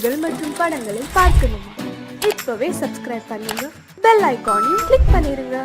பாடல்கள் மற்றும் படங்களை பார்க்கணுமா? இப்பவே சப்ஸ்கிரைப் பண்ணுங்க, பெல் ஐகானையும் கிளிக் பண்ணிருங்க.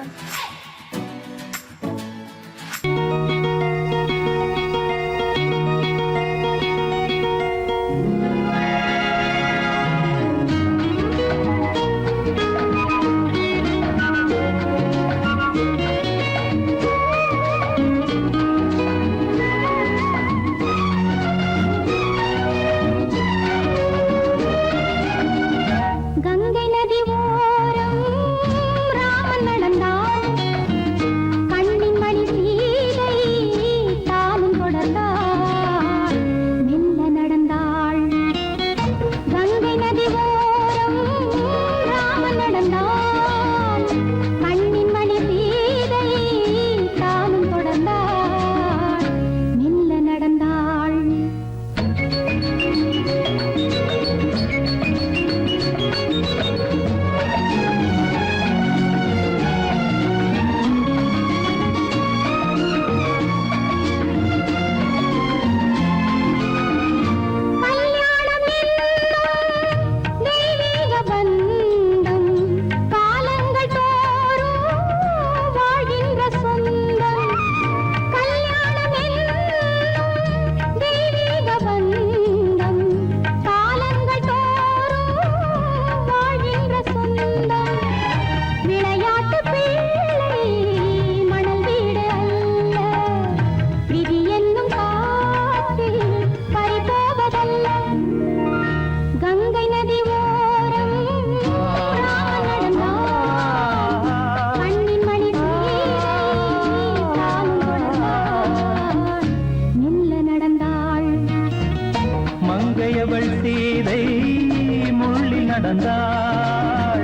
நடந்தாள்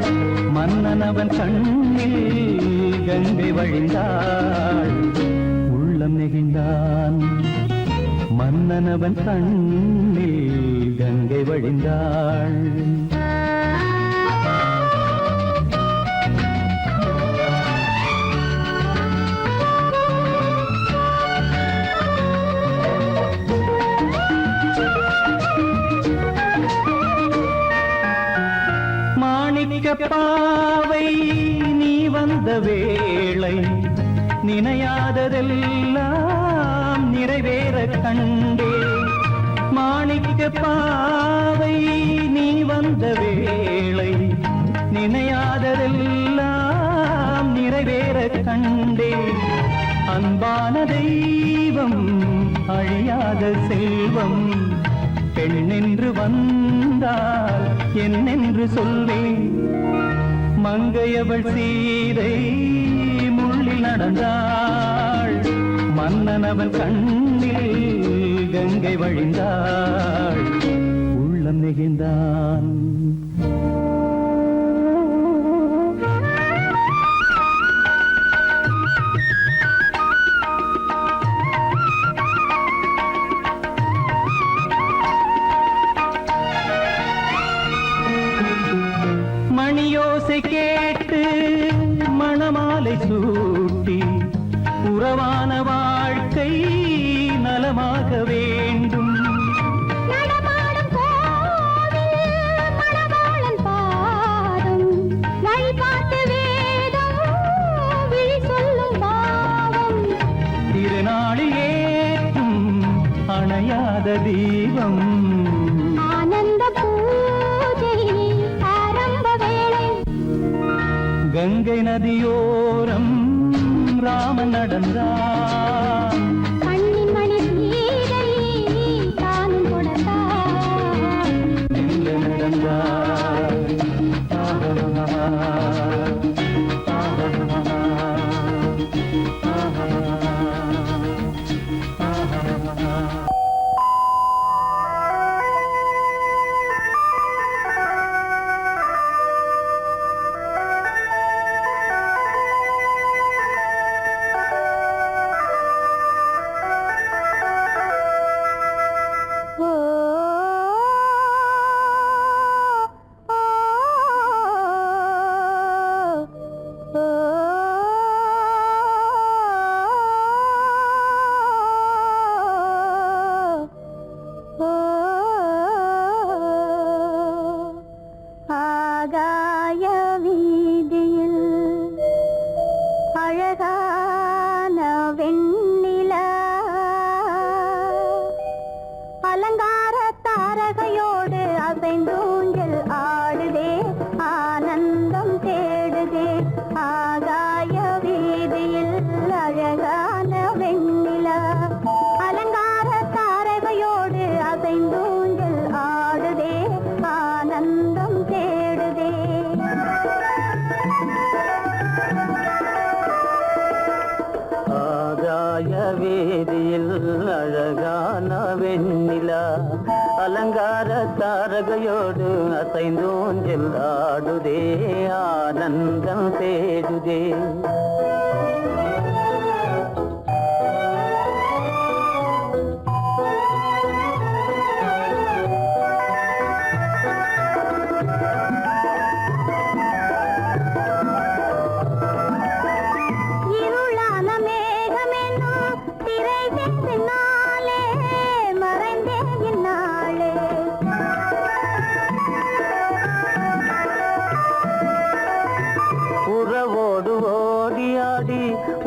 மன்னனவன் கண்ணில் கங்கை வழிந்தாள். உள்ளம் நெகிழ்ந்தான் மன்னனவன் கண்ணில் கங்கை வழிந்தாள். பாவை நீ வந்த வேளை நினையாததெல்லாம் நிறைவேற கண்டே. மாணிக்க பாவை நீ வந்த வேளை நினையாததெல்லாம் நிறைவேற கண்டே. அன்பான தெய்வம் அழியாத செல்வம் பெண்ணென்று வந்தால் என்னென்று சொல்வேன். மங்கையவள் சீதை முள்ளில் நடந்தாள் மன்னனவன் கண்ணில் கங்கை வழிந்தாள். உள்ளம் நெகிழ்ந்தான் மணியோசை கேட்டு மணமாலை சூட்டி உறவான வாழ்க்கை நலமாக வேண்டும். நடமாடும் கோவில் மணவாளன் பாதம் வழிபாட்டு வேதம் விழி சொல்லும் பாவம். திருநாளில் ஏற்றும் அணையாத தீபம் ஆனந்த பூஜை ஆரம்ப வேளை. கங்கை நதியோரம் ராமன் நடந்தான் கண்ணின் மணி சீதை தானும் கொடுத்தான். நடந்தான் தாரகையோடு அசைந்தோஞ்சல் ஆடுதே ஆனந்தம் தேடுதே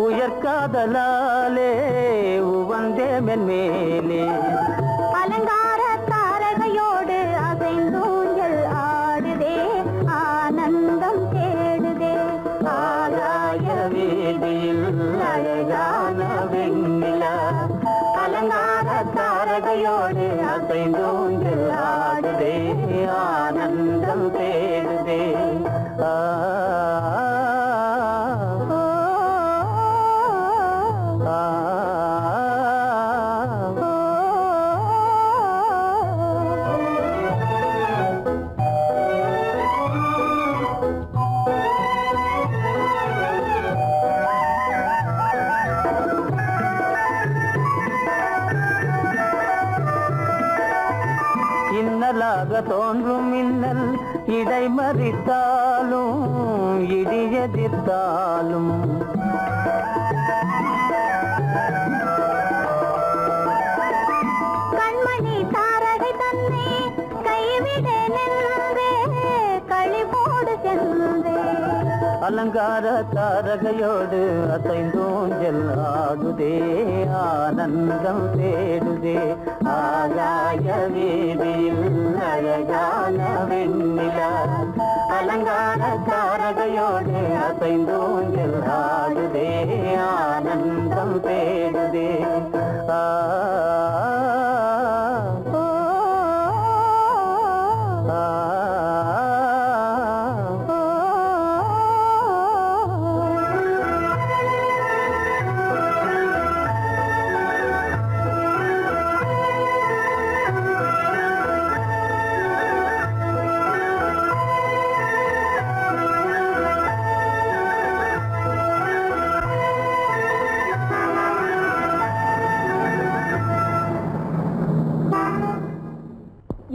உயர்காதலாலே உவந்தே மென்மேலே அலங்கார தாரகையோடு அசைந்தூஞ்சல் ஆடுதே ஆனந்தம் தேடுதே ஆகாய வீதியில் அழகான வெண்ணிலா அலங்கார தாரகையோடு அசைந்தூஞ்சல் ஆடுதே ஆனந்தம் தேடுதே தோன்றும் மின்னல் இடை மறித்தாலும் இடி எதிர்த்தாலும் கண்மணி தாரகை தன்னை கைவிட நின்றே களிபோடு சென்றே அலங்கார தாரகையோடு அசைந்தோஞ்சல் ஆடுதே ஆனந்தம் தேடுதே ஆகாய வீதியில் அழகான வெண்ணிலா அலங்கார தாரகையோடு அசைந்தோஞ்சல் ஆடுதே ஆனந்தம் தேடுதே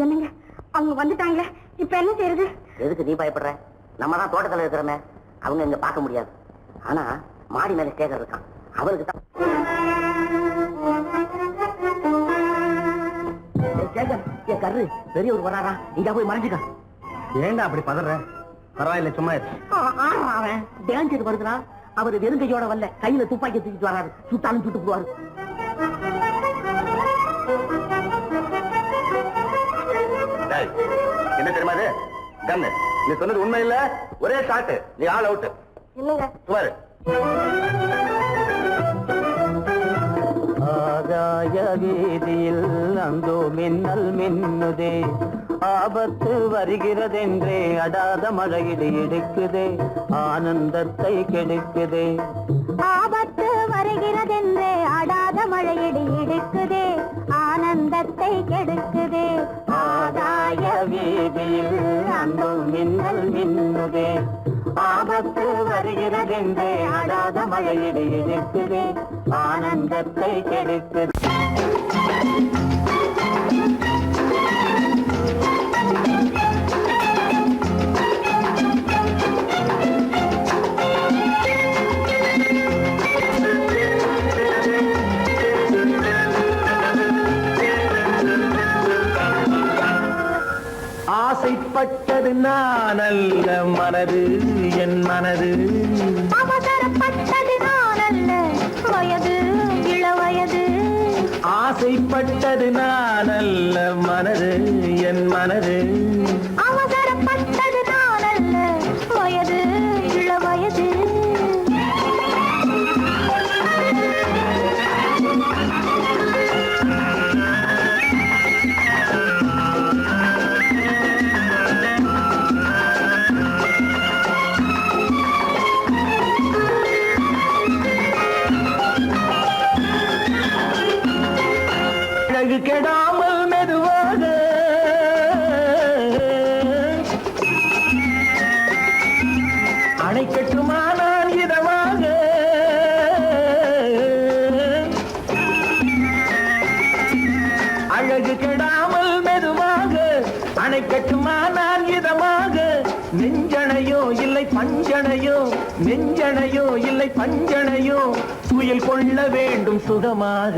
என்னங்க அவங்க வந்துட்டாங்களே இப்ப என்ன செய்யறது? எதுக்கு நீ பயப்படுற? நம்ம தான் தோட்டத்துல இருக்கிறோமே, அவங்க இங்க பார்க்க முடியாது. ஆனா மாடி மேல ஸ்டேஜர் இருக்கான், அவருக்கு தான். என் கரு பெரியவர் வராரா, இங்க போய் மறைஞ்சுக்க. ஏண்டா அப்படி பதற? பரவாயில்ல, சும்மா அவன் டேஞ்சர் வருதுனா, அவர் வெறுங்கையோட வரல, கையில துப்பாக்கி தூக்கிட்டு வராரு, சுட்டாலும் சுட்டு போவாரு. என்ன தெரியுமா இது? கண்ணு, நீ சொன்னது உண்மை இல்ல, ஒரே ஷாட், நீ ஆல் அவுட். இல்லங்க சுமாரு. ஆகாய வீதியில் அந்தோ மின்னல் மின்னுதே, ஆபத்து வருகிறதென்றே அடாத மழையிடு எடுக்குதே, ஆனந்தத்தை கெடுக்குதே. ஆபத்து வருகிறதென்றே அடாத மழையிடு எடுக்குதே, ஆனந்தத்தை கெடுக்குதே. ஆகாய வீதியில் அந்தோ மின்னல் மின்னுதே, ஆபத்து வருகிறதென்றே அடாத மழையிடு எடுக்குதே, ஆனந்தத்தை கெடுக்குதே. ஆசைப்பட்டது நான் அல்ல மனது, என் மனது. அவசரப்பட்டது நான் அல்ல வயது, இளவயது. ஆசைப்பட்டது நான் அல்ல மனது, என் மனது. அவசரப்பட்டது நான் அல்ல வயது, இளவயது. கெடாமல் மெதுவாக அம்மா நான் இதமாக நெஞ்சணையோ இல்லை பஞ்சணையோ நெஞ்சணையோ இல்லை பஞ்சணையோ துயில் கொள்ள வேண்டும் சுகமாக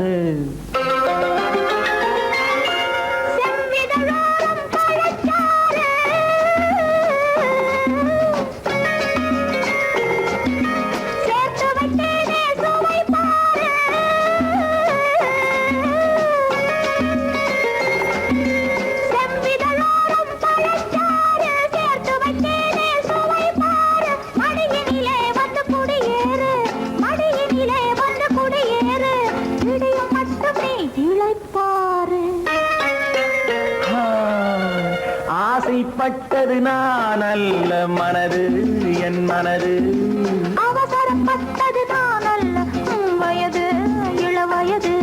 ஆசைப்பட்டது நான் அல்ல மனது என் மனது அவசரப்பட்டது நான் அல்ல வயது இளவயது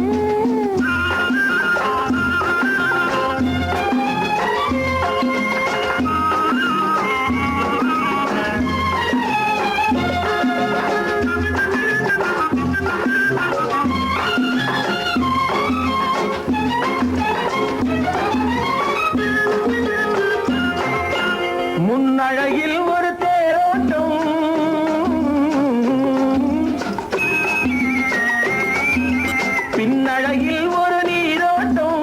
முன்னழகில் ஒரு தேரோட்டம் பின்னழகில் ஒரு நீரோட்டம்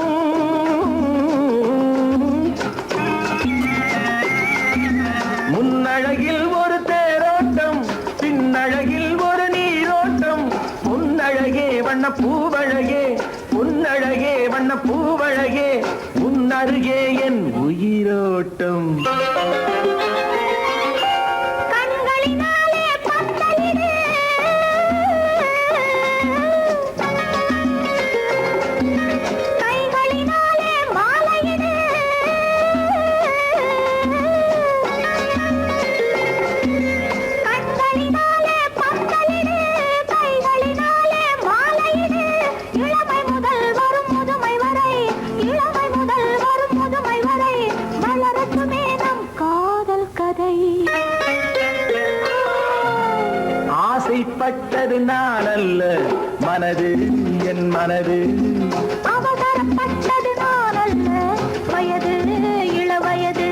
முன்னழகில் ஒரு தேரோட்டம் பின்னழகில் ஒரு நீரோட்டம் முன்னழகே வண்ண பூவழகே பொன்னழகே வண்ண பூவழகே உன்னருகே என் உயிரோட்டம் ஆசைப்பட்டது நான் அல்ல மனது என் மனது அவசரப்பட்டது நான் அல்ல வயது இளவயது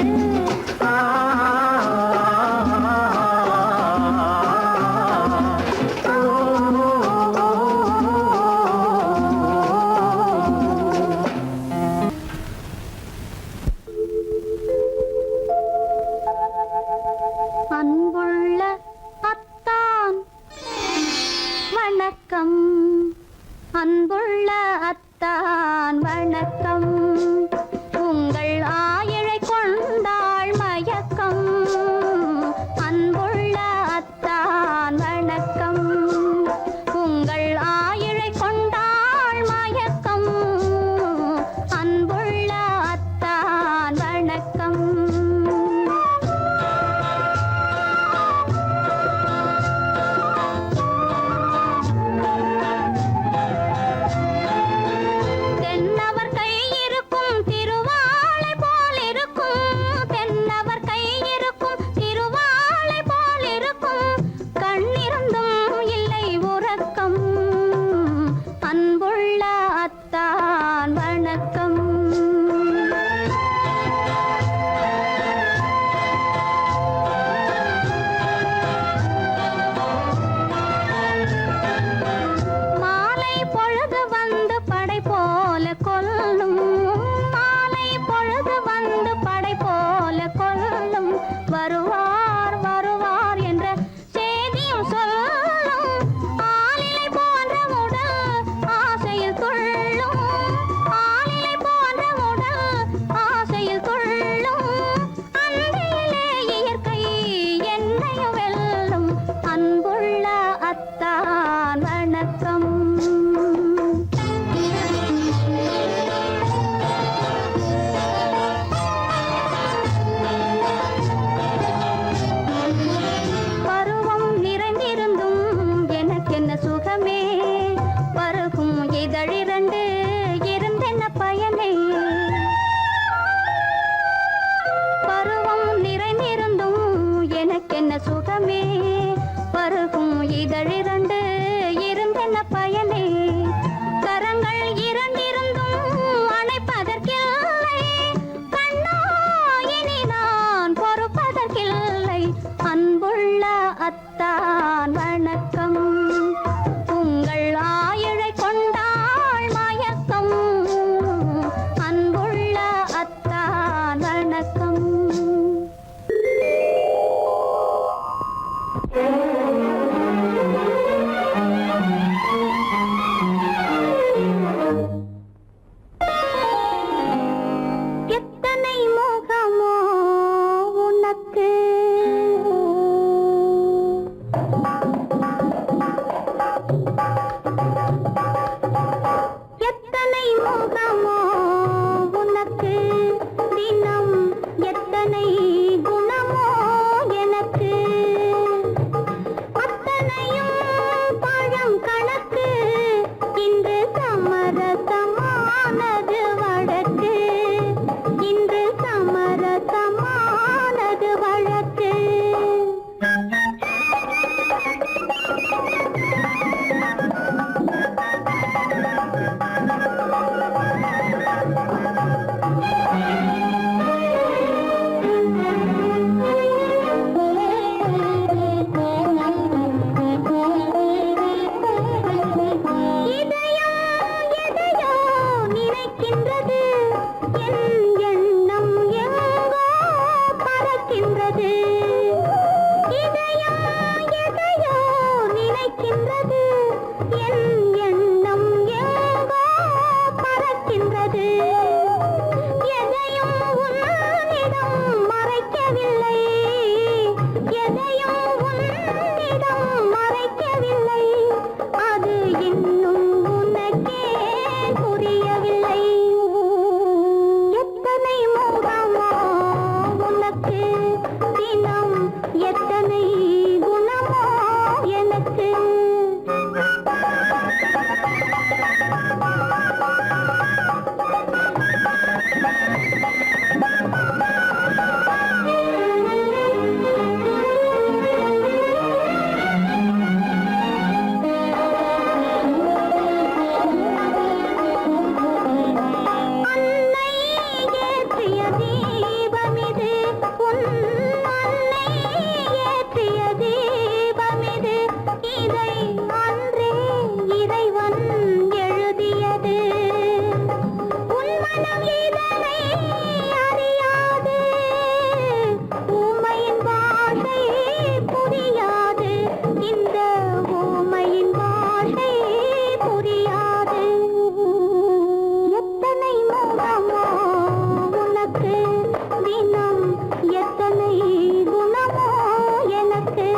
அன்புள்ள அத்தான் வணக்கம் அன்புள்ள அத்தான் வணக்கம் உங்கள் ஆயிழை கொண்டாள் மயக்கம் அன்புள்ள அத்தான் வணக்கம் உங்கள் ஆயிழை கொண்டாள் மயக்கம் அன்புள்ள அத்தான் வணக்கம் இனி அத்தான் வணக்கம். உங்கள் ஆயுளை கொண்டாள் மயக்கம். அன்புள்ள அத்தான் வணக்கம். எத்தனை முகமோ உனக்கு, எத்தனை முகமோ உனக்கு, தினம் எத்தனை குணமோ எனக்கு. அத்தனையும் பழம் கணக்கு, இன்று சமரசமானது வழக்கு. இன்று சமரசமானது வழக்கு. இதயம் எதையோ நினைக்கின்றது, என் எண்ணம் எங்கோ பறக்கின்றது. இதயம் எதையோ நினைக்கின்றது, என் எண்ணம் எங்கோ பறக்கின்றது. எதையும் உன்னிடம் மறைக்கவில்லை, எதையும் உன்னிடம் மறைக்கவில்லை. அது இன்னும் உனக்கே புரியவில்லை. எத்தனை முகமோ உனக்கு, தினம் எத்தனை குணமோ எனக்கு. அன்னை ஏற்றிய தீபமிது, உன் அன்னை ஏற்றிய தீபமிது. இதை அன்றே இறைவன் எழுதியது. உன் மனம் இதனை அறியாது, ஊமையின் பாஷை புரியாது. இந்த ஊமையின் பாஷை புரியாது. எத்தனை முகமோ உனக்கு, தினம் எத்தனை குணமோ எனக்கு.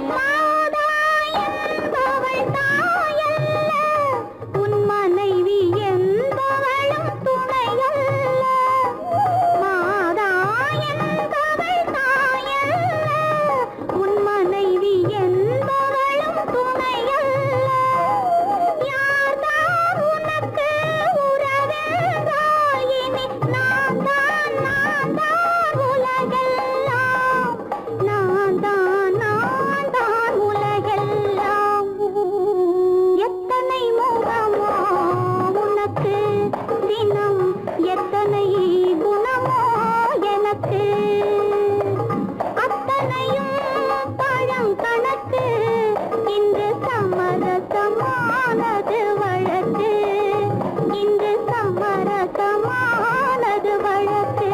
மாதா என்பவள் தாயல்ல, உன் மனைவி என்பவளும் துணையல்ல. மாதா என்பவள் தாயல்ல, உன் மனைவி என்பவளும் துணையல்ல. யார்தான் உனக்கு உறவென்றால் இனி நான் தான் உலகெல்லாம். நான் தான் உலகெல்லாம். எத்தனை முகமோ உனக்கு, தினம் எத்தனை குணமோ எனக்கு. அத்தனையும் பழம் கணக்கு, இன்று சமரசமானது வழக்கு. இன்று சமரசமானது வழக்கு.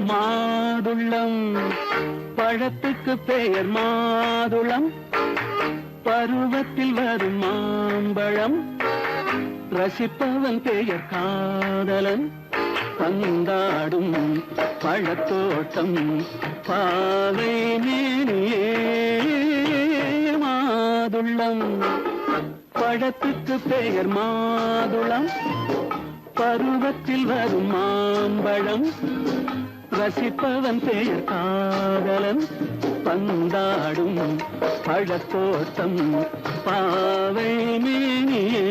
மாதுளம் பழத்துக்கு பெயர் மாதுளம், பருவத்தில் வரும் மாம்பழம். ரசிப்பவன் பெயர் காதலன், பந்தாடும் பழத்தோட்டம் பாவை மேனியே. மாதுளம் பழத்துக்கு பெயர் மாதுளம், பருவத்தில் வரும் மாம்பழம். ரசிப்பவன் பெயர் காதலன், பந்தாடும் பழத்தோட்டம் பாவை மேனியே.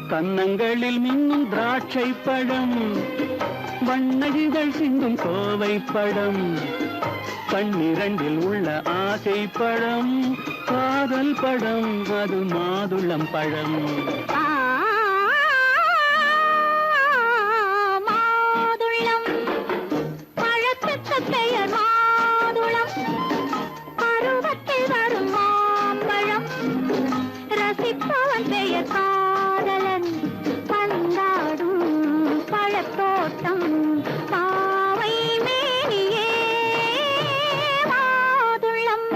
கன்னங்களில் மின்னும் திராட்சை பழம், வண்ணகிகள் சிந்தும் கோவை பழம். கண்ணிரண்டில் உள்ள ஆசை பழம், காதல் பழம், அது மாதுளம் பழம். மாதுளம் பழத்துக்கு பெயர் மாதுளம், பருவத்தில் வரும் மாம்பழம். ரசிப்பவன் பெயர் காதலன், பந்தாடும் பழத்தோட்டம் பாவை மேனியே. மாதுளம்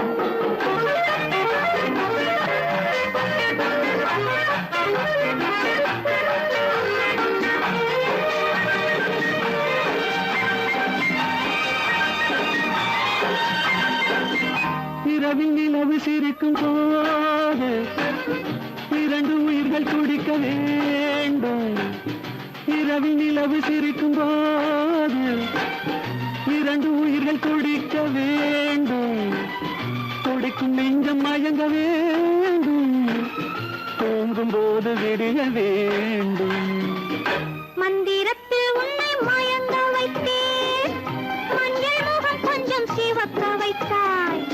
இரவில் நிலவு சிரிக்கும் போது இரண்டு உயிர்கள் துடிக்க வேண்டும். இரவில் நிலவு சிரிக்கும் போது இரண்டு உயிர்கள் துடிக்க வேண்டும். துடிக்கும் நெஞ்சம் மயங்க வேண்டும், தூங்கும் போது விடிய வேண்டும். மந்திரத்தில் உன்னை மயங்க வைத்தேன், மஞ்சள் முகம் கொஞ்சம் சிவக்க வைத்தாய்.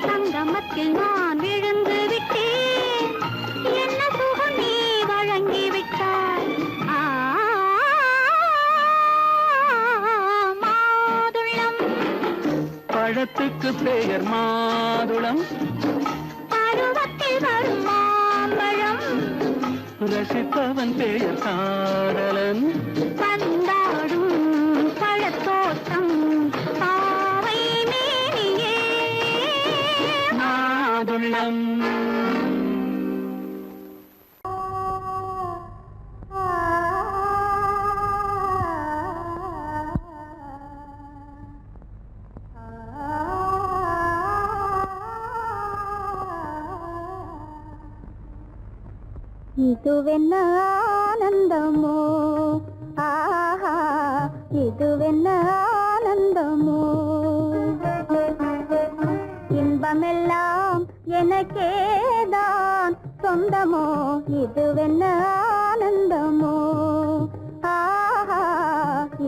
சங்கமத்தில் நான் விழுந்து விட்டேன், என்ன சுகம் நீ வழங்கி விட்டாய். மாதுளம் பழத்துக்கு பெயர் மாதுளம், பருவத்தில் வரும் மாம்பழம். ரசிப்பவன் பெயர் காதலன், பந்தாடும் பழத்தோட்டம் பாவை மேனியே. மாதுளம். இதுவென்ன ஆனந்தமோ, ஆஹா இதுவென்ன ஆனந்தமோ. இன்பமெல்லாம் எனக்கேதான் சொந்தமோ, இதுவென்ன ஆனந்தமோ, ஆஹா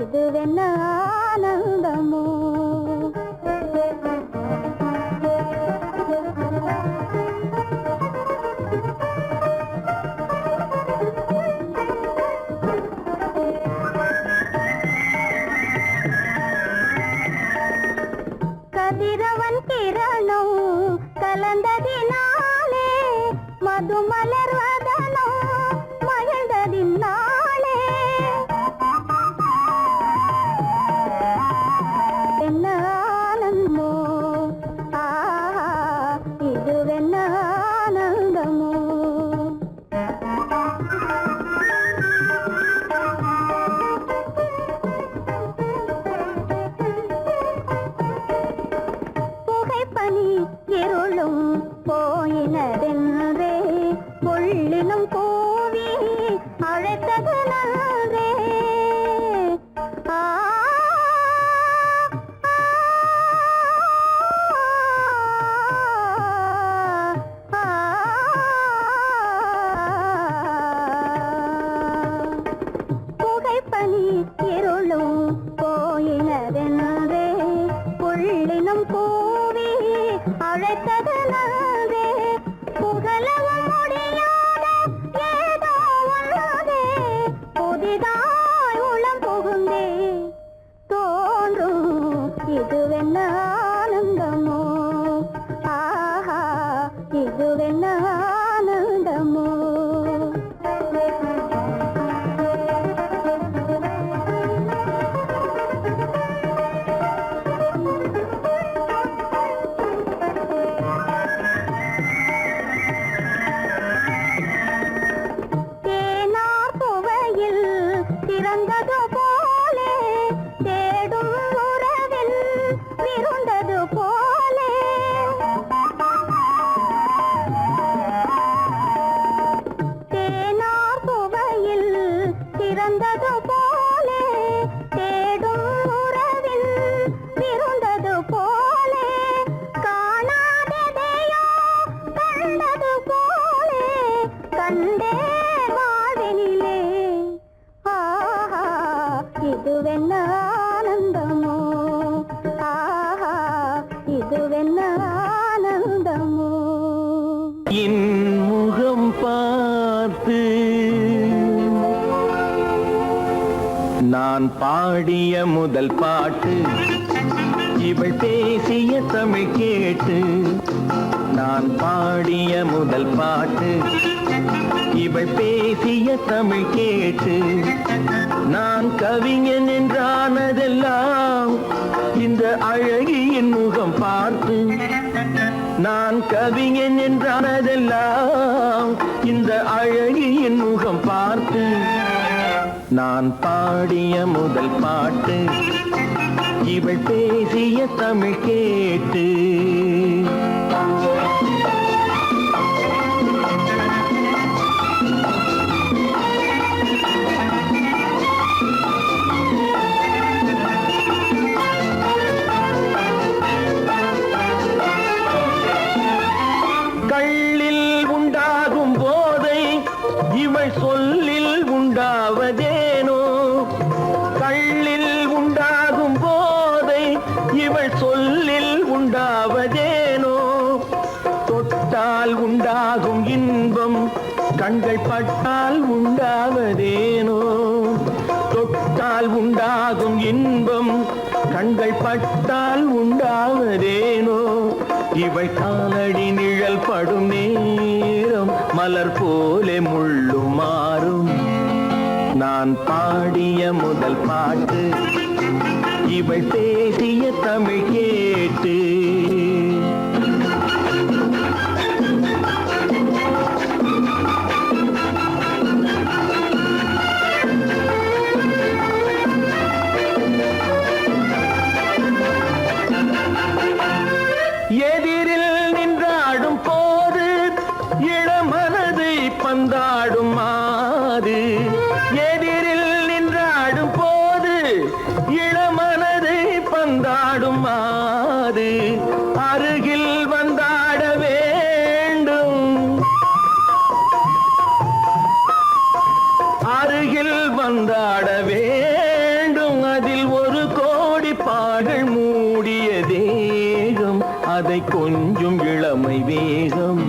இதுவென்ன ஆனந்தமோ. கதிரவன் கிரணம் கலந்ததினாலே, மது மலர்வதனோ மகிழ்ந்ததினாலே. என்ன ஆனந்தமோ, ஆஹா இதுவென்ன ஆனந்தமோ. புகைப்பனி இருளும் போயினதென்றே, புள்ளினும் கூவி அழைத்தது நன்றே. ஆ புகைப்பனி இருளும் போயினதென்றே, புள்ளினும் கூவி அழைத்தது நன்றே. புகழவும் முடியாத ஏதோ உள்ளதே, இதுவென்ன ஆனந்தமோ ஆஹா இதுவென்ன ஆனந்தமோ என் முகம் பார்த்து நான் பாடிய முதல் பாட்டு இவள் பேசிய தமிழ் கேட்டு நான் பாடிய முதல் பாட்டு இவள் பேசிய தமிழ் கேட்டு நான் கவிஞன் என்றானதெல்லாம் இந்த அழகியின் முகம் பார்த்து நான் கவிஞன் என்றானதெல்லாம் இந்த அழகியின் முகம் பார்த்து நான் பாடிய முதல் பாட்டு இவள் பேசிய தமிழ் கேட்டு கள்ளில் உண்டாகும் போதை இவள் சொல்லில் உண்டாவதேனோ கள்ளில் உண்டாகும் போதை இவள் சொல்லில் உண்டாவதேனோ தொட்டால் உண்டாகும் இன்பம் கண்கள் பட்டால் உண்டாவதேனோ தொட்டால் உண்டாகும் இன்பம் கண்கள் பட்டால் உண்டாவதேனோ இவள் காலடி நிழல் படும் நேரம் மலர் போலே முள்ளு மாறும் நான் பாடிய முதல் பாட்டு இவள் பேசிய தமிழ் கேட்டு எதிரில் நின்றாடும் போது இளமனதை பந்தாடும் மாது எதிரில் நின்றாடும் போது இளமனதை பந்தாடும் மாது அருகில் வந்தாட வேண்டும் அருகில் வந்தாட வேண்டும் அதில் ஒரு கோடி பாடல் மூடிய தேகம் அதை கொஞ்சம் இளமை வேகம்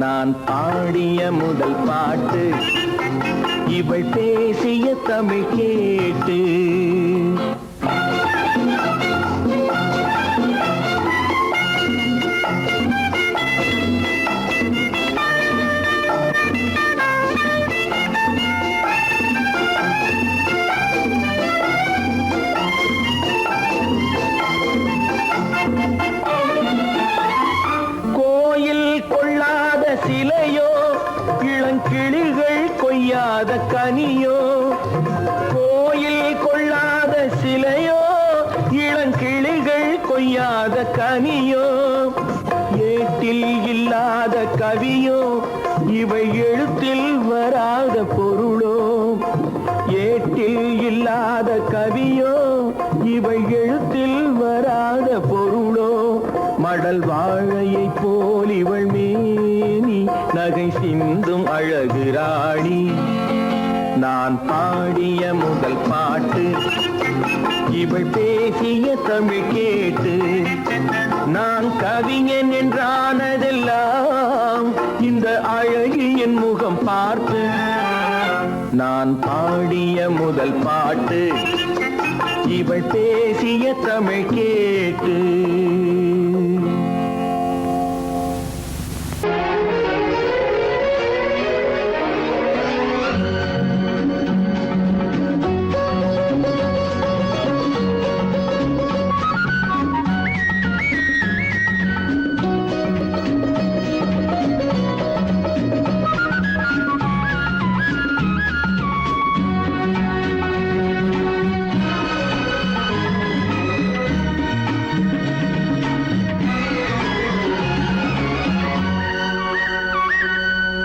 நான் பாடிய முதல் பாட்டு இவள் பேசிய தமிழ் கேட்டு சிலையோ இளங்கிளிகள் கொய்யாத கனியோ கோயில் கொள்ளாத சிலையோ இளங்கிளிகள் கொய்யாத கனியோ ஏட்டில் இல்லாத கவியோ இவை எழுத்தில் வராத பொருளோ ஏட்டில் இல்லாத கவியோ இவை எழுத்தில் வராத பொருளோ மடல் வாழையை போல் இவள் மேனி நகை சிந்தும் அழகு ராணி நான் பாடிய முதல் பாட்டு இவள் பேசிய தமிழ் கேட்டு நான் கவிஞன் என்றானதெல்லாம் இந்த அழகியின் முகம் பார்த்து நான் பாடிய முதல் பாட்டு இவள் பேசிய தமிழ் கேட்டு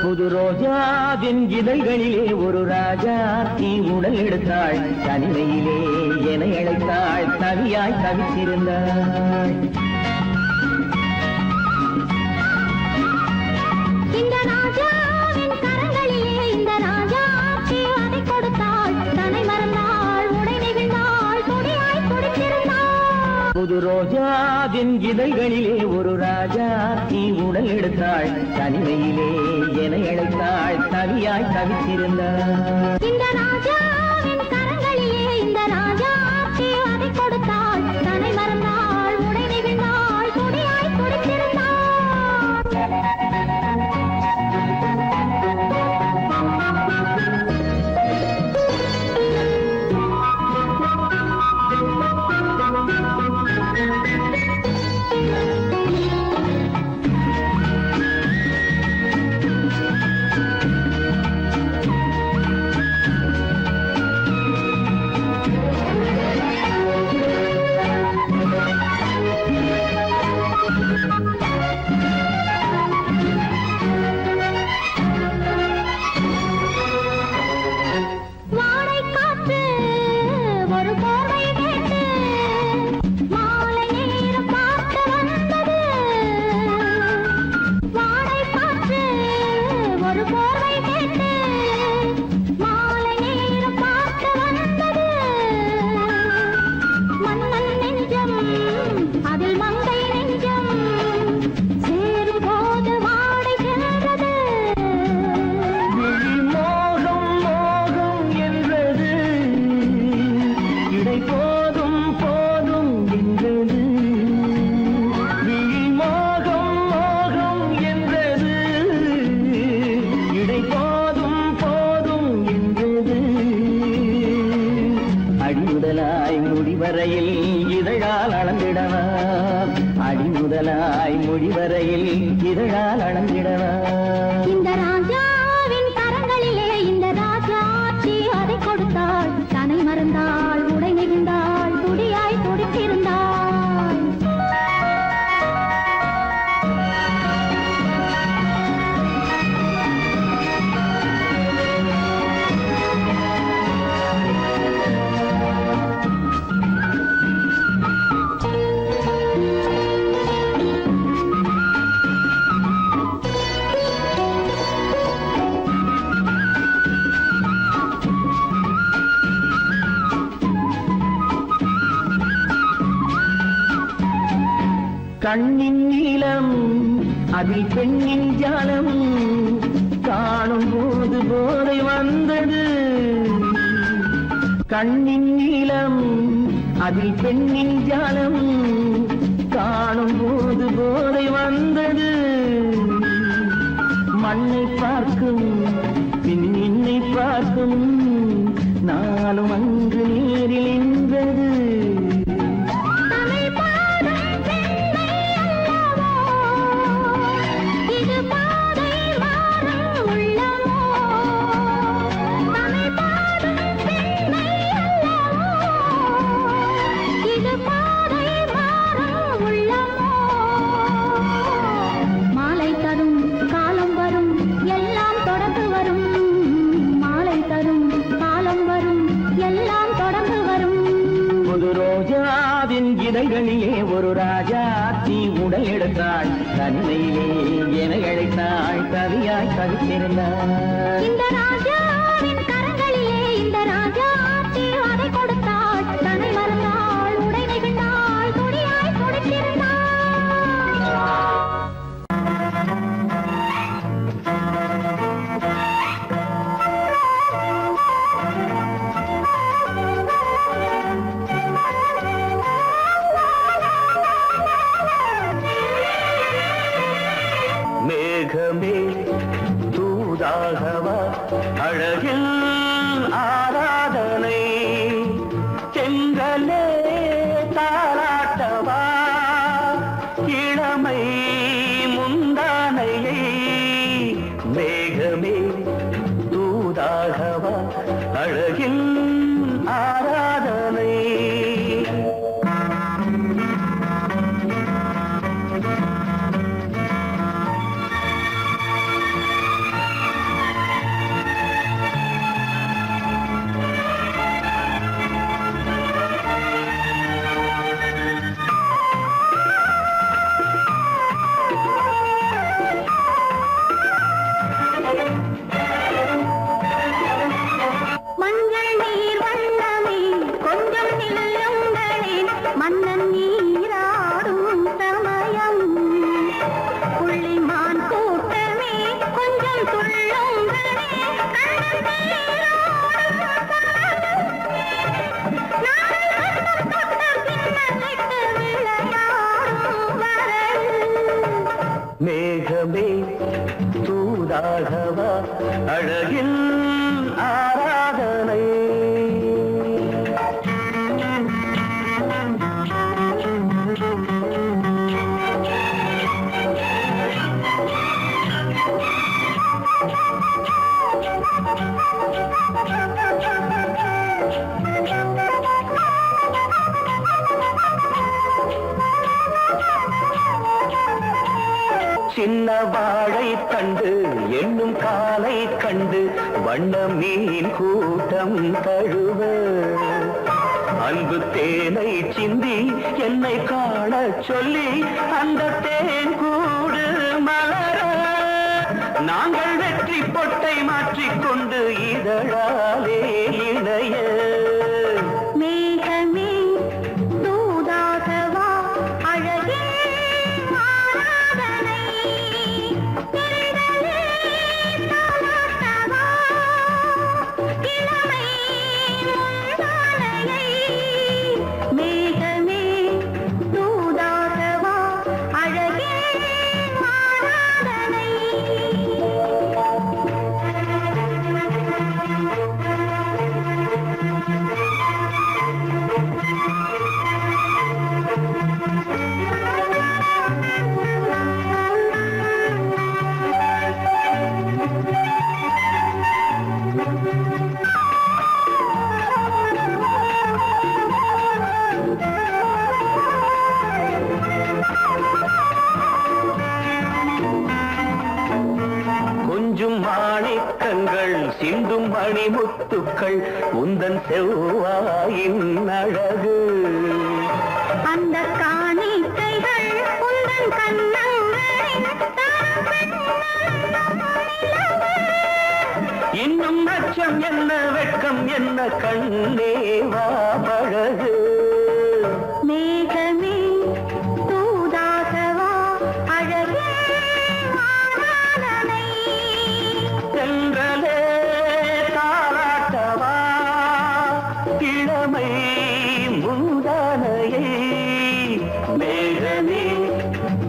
புது ரோஜாவின் இதழ்களிலே ஒரு ராஜா தீ உடல் எடுத்தாள் தனிமையிலே என அழைத்தாள் தவியாய் தவித்திருந்தாள் இந்த ராஜாவின் கரங்களிலே இந்த ராஜா அதை கொடுத்தாள் தன்னை மறந்தாள் உடை ரோஜாவின் இதழ்களிலே ஒரு ராஜா நீ உடல் எடுத்தாள் தனிமையிலே என அழைத்தாள் தவியாய் தவித்திருந்தாள் இந்த ராஜாவின் கரங்களிலே இந்த ராஜா அதை கொடுத்தாள் தன்னை மறந்தாள் உடை நெகிழ்ந்தாள் துடியாய் துடித்திருந்தாள் இதழால் அளந்திடவா இந்த ராஜாவின் கரங்களிலே இந்த ராஜா அதை கொடுத்தாள் தன்னை மறந்தாள் உடை நெகிழ்ந்தாள் துடியாய் துடித்திருந்தாள் கண்ணின் நீளம் அதில் பெண்ணின் ஜாலம் காணும் போது போதை வந்தது கண்ணின் நீளம் அதில் பெண்ணின் ஜாலம் காணும் போது போதை வந்தது மண்ணை பார்க்கும் பின் என்னை பார்க்கும் நாளும் அங்கு நீரில் நின்றது இதழ்களிலே ஒரு ராஜா தீ உடல் எடுத்தாள் தன்மையிலே என அழைத்தாள் கவியாய் கவித்திருந்தாள் இந்த ராஜாவின் கரங்களிலே இந்த ராஜா அதை கொடுத்தாள் தன்னை மறந்தாள் உடை நெகிழ்ந்தாள் துடியாய் துடித்திருந்தாள் மேகமே தூதாகவா அழகில் ஆராதனை செங்கலே தாராட்டவா இளமை முந்தானையை மேகமே தூதாகவா அழகில் ஆராதனை அழகில் ஆராதனை. சின்ன வாழை கண்டு என்னும் காலை கண்டு வண்ண மீன் கூட்டம் தழுவ அன்பு தேனை சிந்தி என்னை காண சொல்லி அந்த தேன் கூடு மலர நாங்கள் வெற்றி பொட்டை மாற்றிக்கொண்டு இதழாலே இணைய மேகமே தூதாகவா அழகே ஆராதனை திரளே தாலாட்டவா இளமை முந்தானையை மேகமே தூதாகவா அழகே ஆராதனை. கொஞ்சும் மாணிக்கங்கள் சிந்தும் மணிமுத்துக்கள் உந்தன் செவ்வாயின் அழகு அந்த காணிக்கைகள் உந்தன் கண்ணங்களின் இன்னும் அச்சம் என்ன வெட்கம் என்ன கண்ணே வா பழகு மேகமே தூதாகவா அழகே ஆராதனை சென்றலே தாராட்டவா இளமை முந்தானையை மேகமே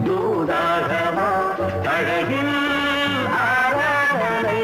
தூதாகவா அழகில் ஆராதனை.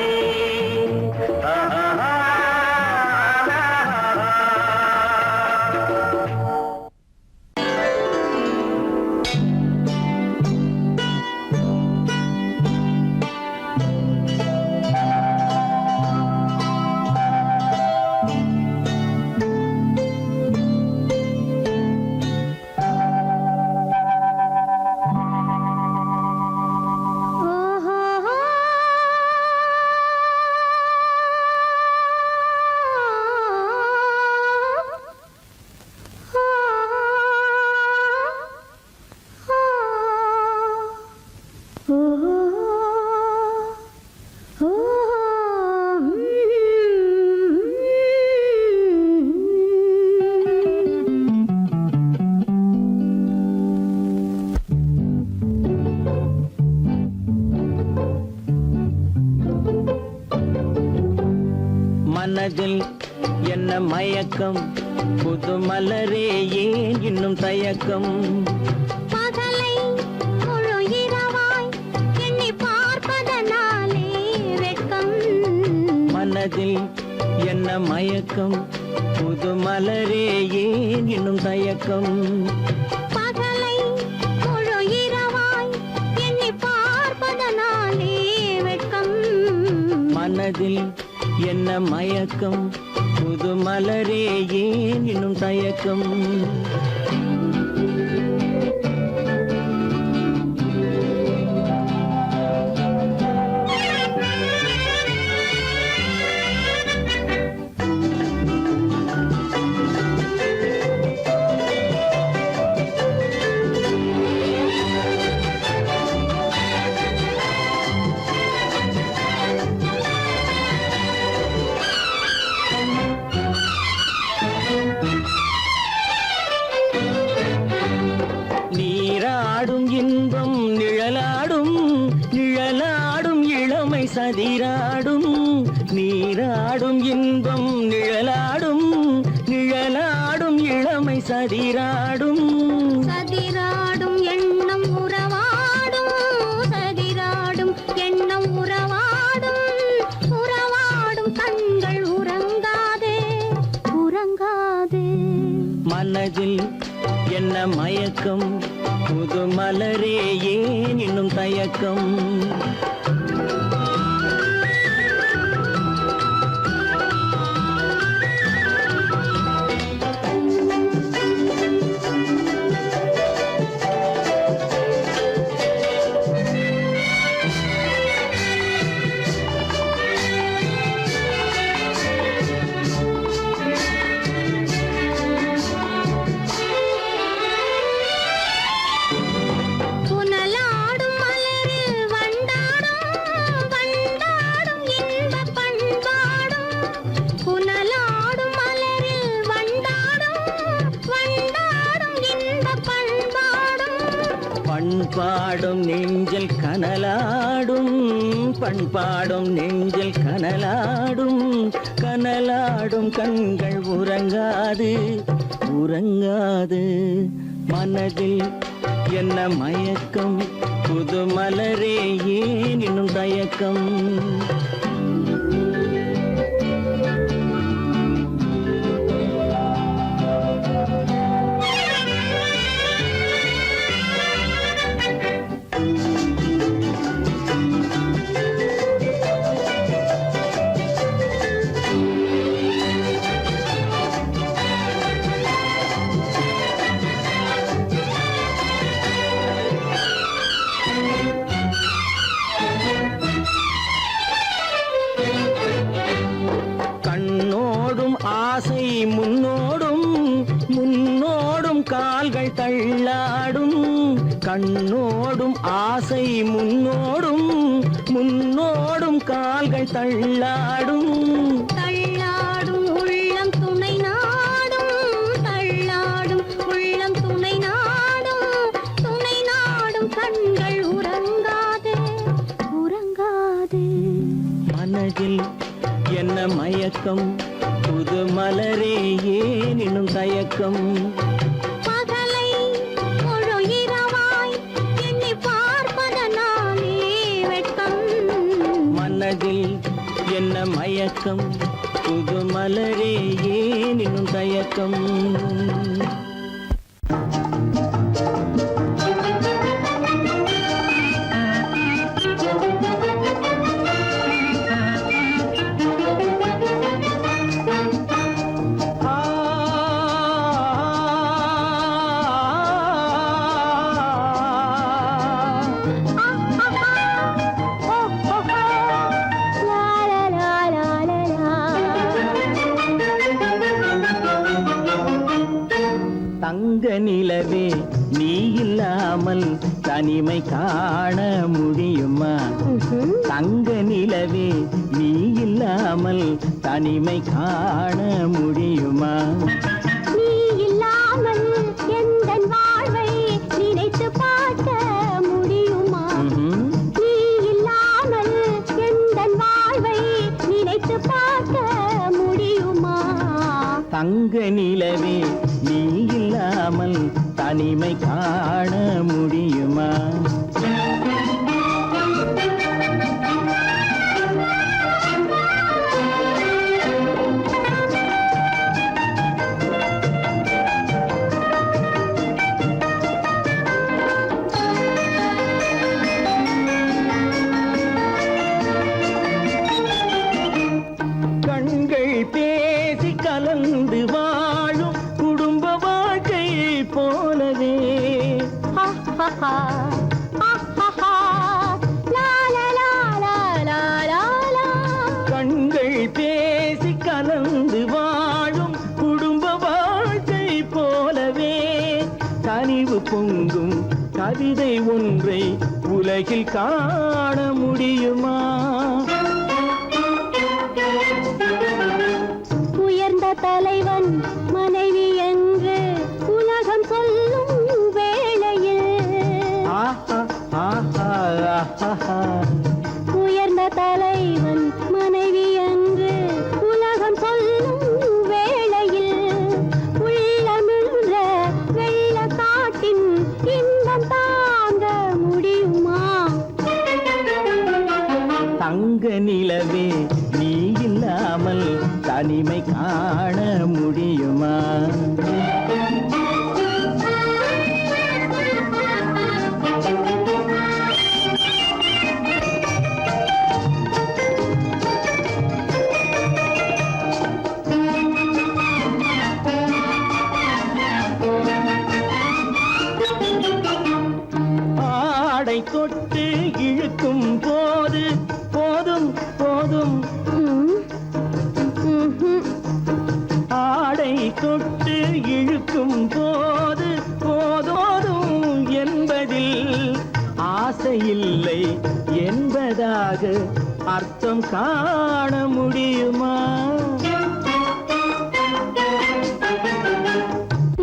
மனதில் என்ன மயக்கம் புது மலரே ஏன் இன்னும் தயக்கம் பகலை முழு இரவாய் எண்ணி பார்ப்பதனாலே வெட்கம் மனதில் என்ன மயக்கம் புது மலரே ஏன் இன்னும் தயக்கம் பகலை முழு இரவாய் எண்ணி பார்ப்பதனாலே வெட்கம் மனதில் என்ன மயக்கம் புது மலரே ஏன் இன்னும் தயக்கம் சதிராடும் நீராடும் இன்பம் நிழலாடும் நிழலாடும் இளமை சதிராடும் சதிராடும் எண்ணம் உறவாடும் சதிராடும் எண்ணம் உறவாடும் உறவாடும் பண்பாடும் கண்கள் உறங்காதே உறங்காதே. மனதில் என்ன மயக்கம், புது மலரே ஏன் இன்னும் தயக்கம். பண்பாடும் நெஞ்சில் கனலாடும், பண்பாடும் நெஞ்சில் கனலாடும், கனலாடும் கண்கள் உறங்காது உறங்காது. மனதில் என்ன மயக்கம், புது மலரே ஏன் இன்னும் தயக்கம். ஆசை முன்னோடும் முன்னோடும் கால்கள் தள்ளாடும், கண்ணோடும் ஆசை முன்னோடும் முன்னோடும் கால்கள் தள்ளாடும். தள்ளாடும் உள்ளம் துணை நாடும், தள்ளாடும் உள்ளம் துணை நாடும், துணை நாடும் கண்கள் உறங்காதே உறங்காதே. மனதில் என்ன மயக்கம், புது மலரே ஏன் இன்னும் தயக்கம். பகலை முழு இரவாய் எண்ணி பார்ப்பதனாலே வெட்கம். மனதில் என்ன மயக்கம், புது மலரே ஏன் இன்னும் தயக்கம். தங்க நிலவே நீ இல்லாமல் தனிமை காண முடியுமா? தங்க நிலவே நீ இல்லாமல் தனிமை காண முடியுமா? நீ இல்லாமல் எந்தன் வாழ்வை நினைத்து பார்க்க முடியுமா? நீ இல்லாமல் எந்தன் வாழ்வை நினைத்து பார்க்க முடியுமா? தங்க நிலவே நீ இல்லாமல் தனிமை காண முடியுமா? கண்கள் பேசி கலந்து வாழும் குடும்ப வாழ்க்கை போலவே. கண்கள் பேசி கலந்து வாழும் குடும்ப வாழ்க்கை போலவே கனிவு பொங்கும் கவிதை ஒன்றை உலகில் காண முடியுமா? உயர்ந்த தலைவன் மனைவி என்று உலகம் சொல்லும் வேளையில், உயர்ந்த தலைவன் மனைவி என்று உலகம் சொல்லும் வேளையில், உள்ளமிழ்ற வெள்ள காட்டின் இன்பம் தாங்க முடியுமா? தனிமை காண முடியுமா? ஆடை தொட்டு இழுக்கும் போது போதும் போதும், ஆடை தொட்டு இழுக்கும் போது போதோதும் என்பதில் ஆசையில்லை என்பதாக அர்த்தம் காண முடியுமா?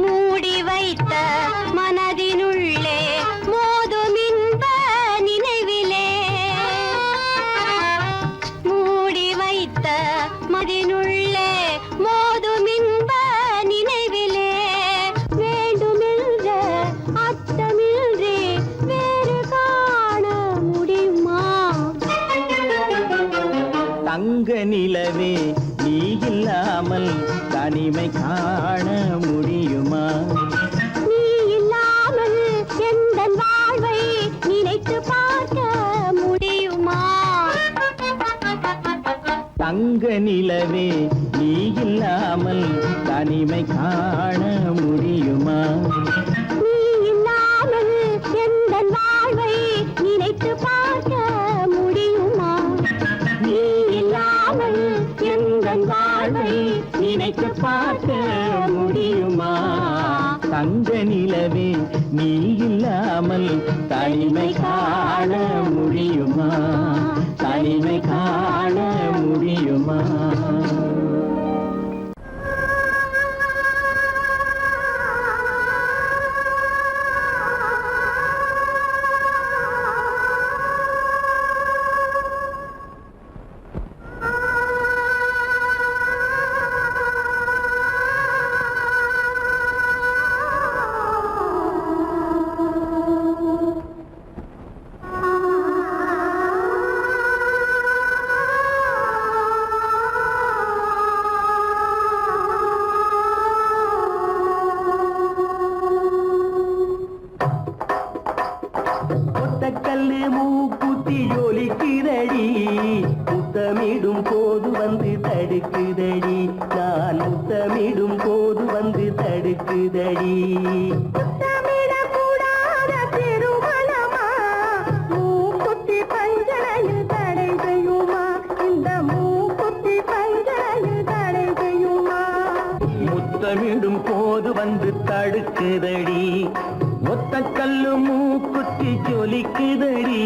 மூடி வைத்த மனதினுள்ளே மோதும் இன்ப நினைவிலே, மூடி வைத்த மனதினுள்ளே மோதும் இன்ப நினைவிலே, வேண்டுமென்ற அர்த்தமின்றி வேறு காண முடியுமா? தங்க நிலவே நீ இல்லாமல் தனிமை காண முடியுமா? நீ இல்லாமல் எந்தன் வாழ்வை நினைத்து பார்க்க முடியுமா? தங்க நிலவே நீ இல்லாமல் தனிமை காண முடியுமா? நீ இல்லாமல் எந்தன் வாழ்வை நினைத்து பார்க்க முடியுமா? நீ இல்லாமல் எந்தன் வாழ்வை நினைத்து பார்க்க முடியுமா? தங்க நிலவே நீ இல்லாமல் தனிமை காண முடியுமா? தனிமை காண முடியுமா? ஒத்தக்கல்லு மூக்குத்தி ஜொலிக்குதடி, முத்தமிடும் போது வந்து தடுக்குதடி, நான் முத்தமிடும் போது வந்து தடுக்குதடி. முத்தமிடக்கூடாத திருமணமா, மூக்குத்தி பஞ்சனையில் தடை செய்யுமா? இந்த மூக்குத்தி பஞ்சனையில் தடை செய்யுமா? முத்தமிடும் போது வந்து தடுக்குதடி, ஒத்தக்கல்லு மூக்குத்தி ஜொலிக்குதடி,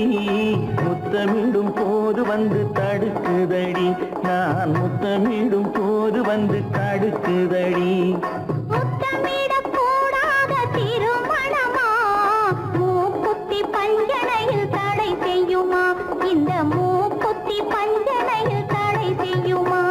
முத்தமிடும் போது வந்து தடுக்குதடி, நான் முத்தமிடும் போது வந்து தடுக்குதடி. முத்தமிடக்கூடாத திருமணமா, மூக்குத்தி பஞ்சனையில் தடை செய்யுமா? இந்த மூக்குத்தி பஞ்சனையில் தடை செய்யுமா?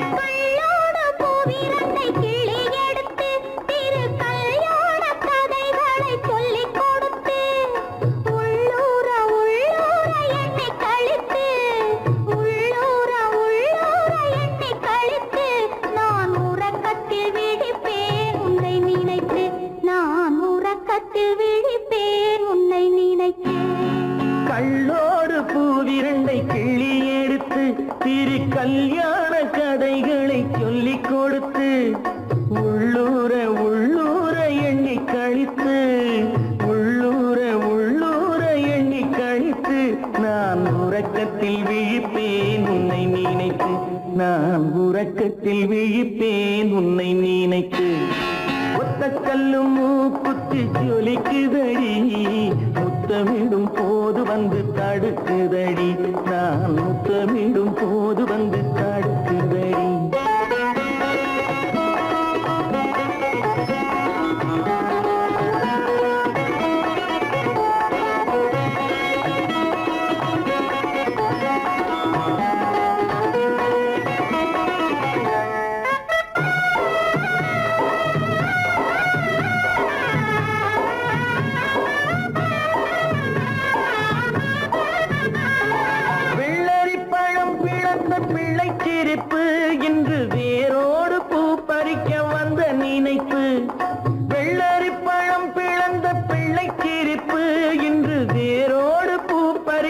கள்ளோடு பூவிரண்டை கிளி எடுத்து திரு கல்யாண கதைகளை சொல்லிக் கொடுத்து, உள்ளூர உள்ளூர எண்ணி கழித்து, உள்ளூர உள்ளூர எண்ணி கழித்து, நான் உறக்கத்தில் விழிப்பேன் உன்னை நினைத்து, நான் உறக்கத்தில் விழிப்பேன் உன்னை நினைத்து. கள்ளோடு பூவிரண்டை கிள்ளி எடுத்து திரு கல்யாண கதைகளை சொல்லிக் கொடுத்து, உள்ளூர உள்ளூர எண்ணி கழித்து, உள்ளூர உள்ளூர எண்ணி கழித்து, நான் உறக்கத்தில் விழிப்பேன் உன்னை நினைத்து, நான் உறக்கத்தில் விழிப்பேன் உன்னை நினைத்து. ஒத்தக்கல்லும் மூக்குத்தி ஜொலிக்குதடி, முத்தமிடும் போது வந்து தடுக்குதடி, நான் முத்தமிடும் போது வந்து தடுக்குதடி.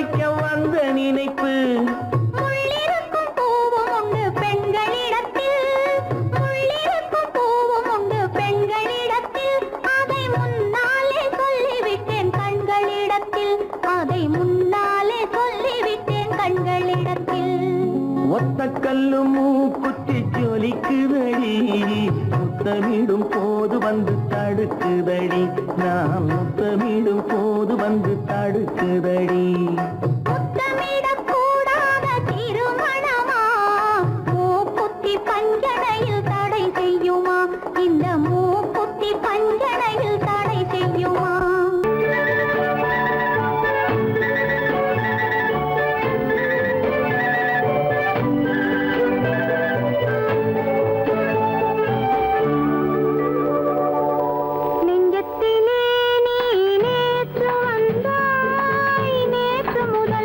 வைக்க வந்த நினைப்பு முள்ளிருக்கும் பூவும் உண்டு பெண்களிடத்தில் முள்ளிருக்கும் பூவும் உண்டு பெண்களிடத்தில் அதை முன்னாலே சொல்லிவிட்டேன் கண்களிடத்தில் அதை முன்னாலே சொல்லிவிட்டேன் கண்களிடத்தில் ஒத்த கல்லு மூக்குத்தி ஜொலிக்குதடி முத்தமிடும் போது வந்து தடுக்குதடி நான் முத்தமிடும் போது வந்து தடுக்குதடி முத்தமிடக்கூடாத திருமணமா மூக்குத்தி பஞ்சனையில் தடை செய்யுமா இந்த மூக்குத்தி பஞ்சனையில் தடை செய்யுமா நெஞ்சத்திலே நீ நேற்று வந்தாய் நேற்று முதல்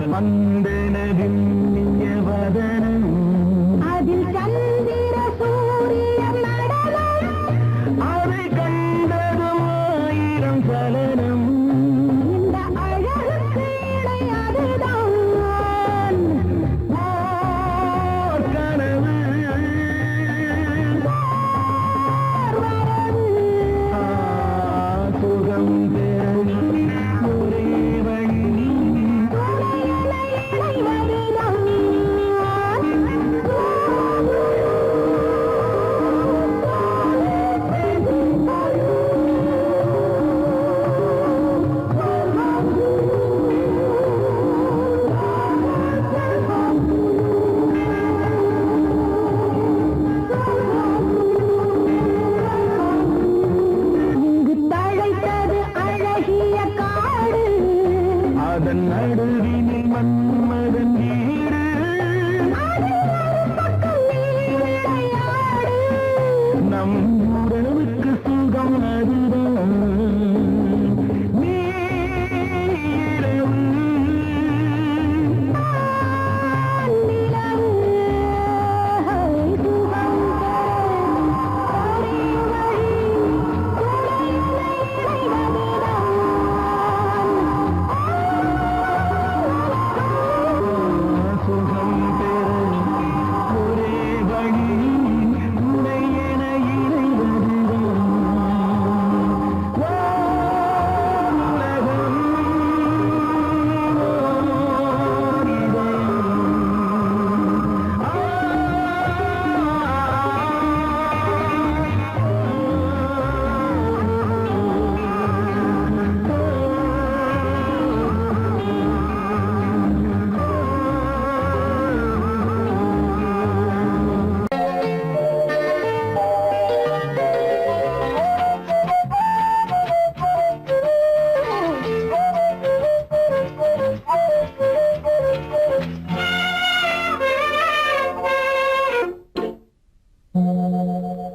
பந்தனவின்னிய வதனம் அதில் சந்திர சூரியன் நடனம் அதை கண்டதும் ஆயிரம் சலனம் இந்த அழகுக்கு இணை அதுதான் ஓர் கனவு சுகம் பெறும் ஒரே வழி இங்கு தழைத்தது அழகிய காடு அதன் நடுவினில் மன்மதன் வீடு பக்கம் நீ விளையாடு நம் உறவுக்கு சுகம் அதுதான் நீரவு நிலவு சுகம் சுகம் பெறும் ஒரே வழி துணை என இறைவதுதான் உலகம்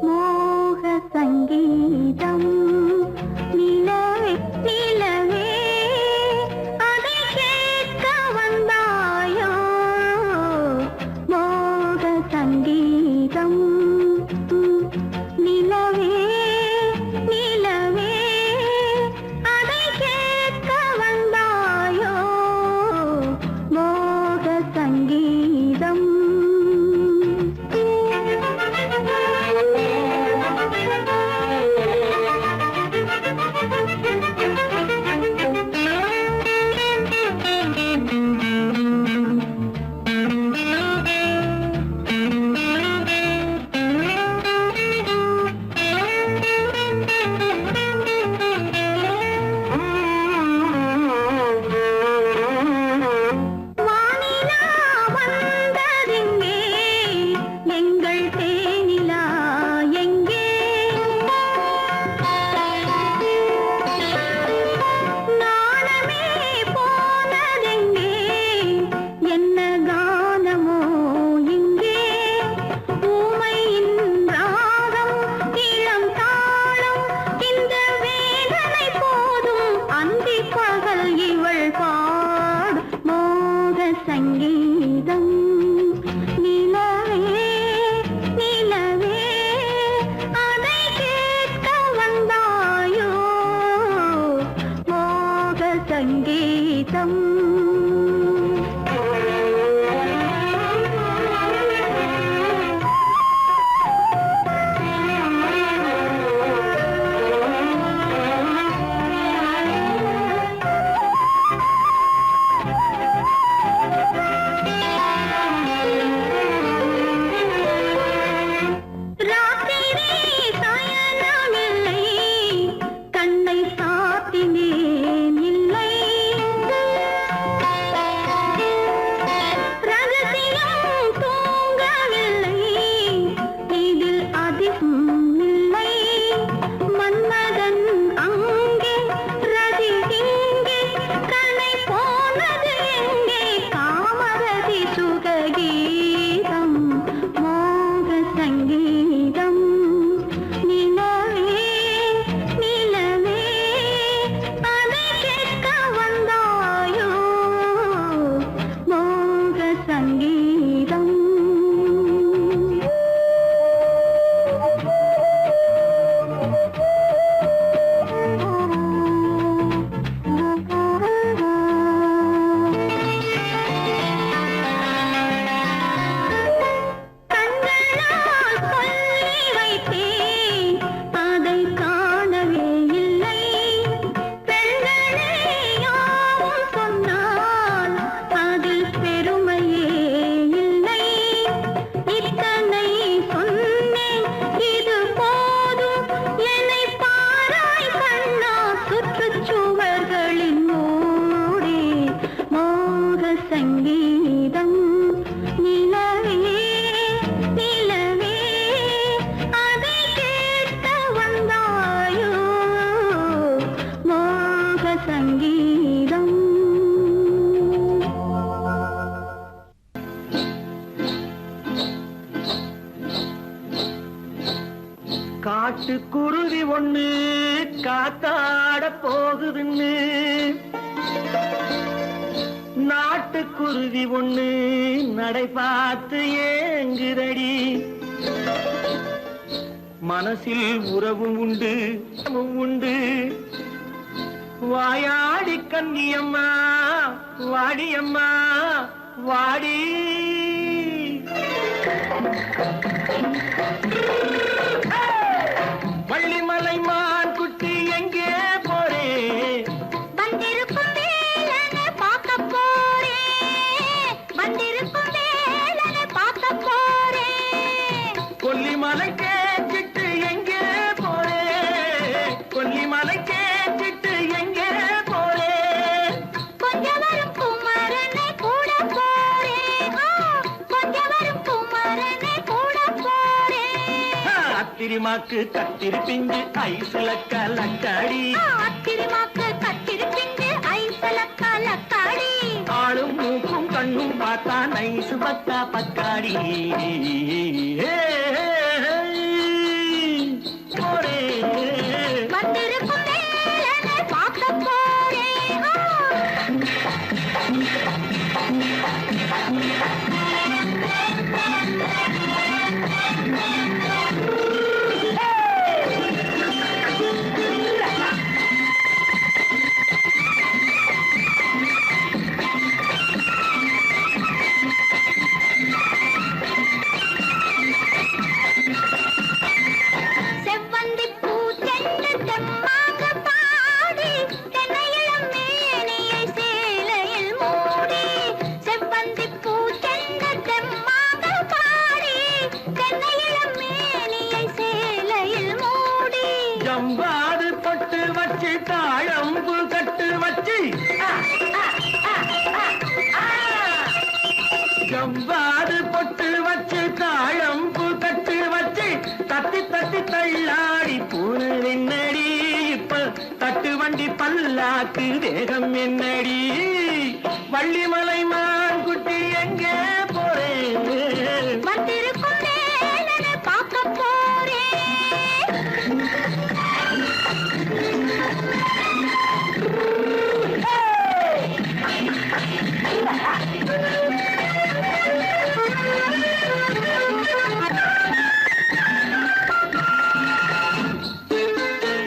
மோக சங்கீதம் நிலவே நிலவே அதை கேட்க வந்தாயோ மோக சங்கீதம் நிலவே நிலவே அதை கேட்க வந்தாயோ மோக சங்கீதம் வானிலா வந்ததெங்கே எங்கள் தேனிலா எங்கே நாணமே போனதெங்கே என்ன கானமோ இங்கே ஊமையின் ராகம் இளம் தாளம் இந்த வேதனை போதும் அந்தி பகல் இவள் பாடு மோக சங்கீதம் நிலவே நிலவே அதை கேட்க வந்தாயோ மோக சங்கீதம் ராத்திரி சயனமில்லை கண்ணை சாத்தினேன் இல்லை சங்கீதம். காட்டுக்குருவி ஒண்ணு காத்தாட போகுதுன்னு நாட்டுக்குருவி ஒண்ணு நடை பார்த்து ஏங்குதடி. மனசில் உறவும் உண்டு உண்டு. வாயாடி கன்னியம்மா வாடியம்மா வாடி. வள்ளிமலை மான் குட்டி எங்கே போறே? வந்திருக்கும் வேலனை பார்க்க போறேன். வந்திருக்கும் வேலனை பார்க்க போறேன். கொல்லிமலை கேட்டுட்டு எங்கே போறே? கொல்லிமலை கேட்டுட்டு எங்கே போறே? கொஞ்சம் வரும் குமரனை கூட போறேன். கொஞ்சம் வரும் குமரனை கூட போறேன். அத்திரிமாக்கு கத்திரி பிஞ்சு ஐசுல கலக்காடி. அத்திரிமாக்கு கத்திரி பிஞ்சு ஐசல கலக்காடி. ஆளும் மூக்கும் கண்ணும் பார்த்தா நைசு பக்கா பக்காடி. போரே வந்திருக்கும் வேலனை பார்க்க போறேன். செவ்வந்தி பூச்செண்டு தெம்மாக பாடி தென்னையிளம் மேனியை சேலையில் மூடி. செவ்வந்தி பூச்செண்டு தெம்மாக பாடி தென்னையிளம் மேனியை சேலையில் மூடி. ஜம்பாது பொட்டு வச்சு தாழம்பு கட்டு வச்சு. ஜம்பாது பொட்டு வச்சு தாழம்பு கட்டு வச்சு தட்டி தட்டி தள்ளாடி பூனு என்னடி. இப்ப தட்டு வண்டி பல்லாக்கு வேகம் என்னடி. வள்ளிமலை மான் குட்டி எங்கே போறேன்? வந்திருக்கும் வேலனை பார்க்க போறேன்.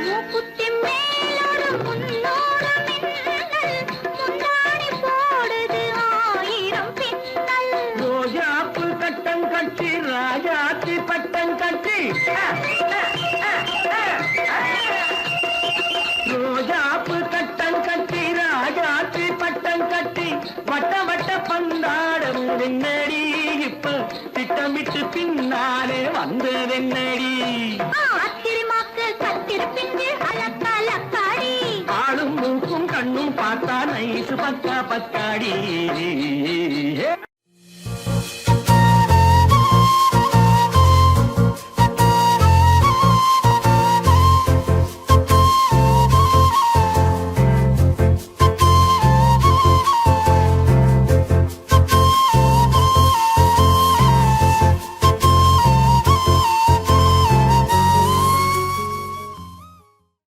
மூக்குத்தி மேலோடு முன்னோடு மின்னல். முந்தாடி போடுது ஆயிரம் பின்னல். ரோஜாப்பு கட்டம் கட்டி ராஜாத்தி பட்டம் கட்டி. ரோஜாப்பு கட்டம் கட்டி ராஜாத்தி பட்டம் கட்டி வட்ட வட்ட பந்தாடம் வெண்ணடி. இப்ப திட்டமிட்டு பின்னாலே வந்ததென்னடி. அத்திரிமாக்கு கத்திரி பிஞ்சு அலக்கலக்காடி. ஆளும் மூக்கும் கண்ணும் பார்த்தா நைசு பக்கா பக்காடி.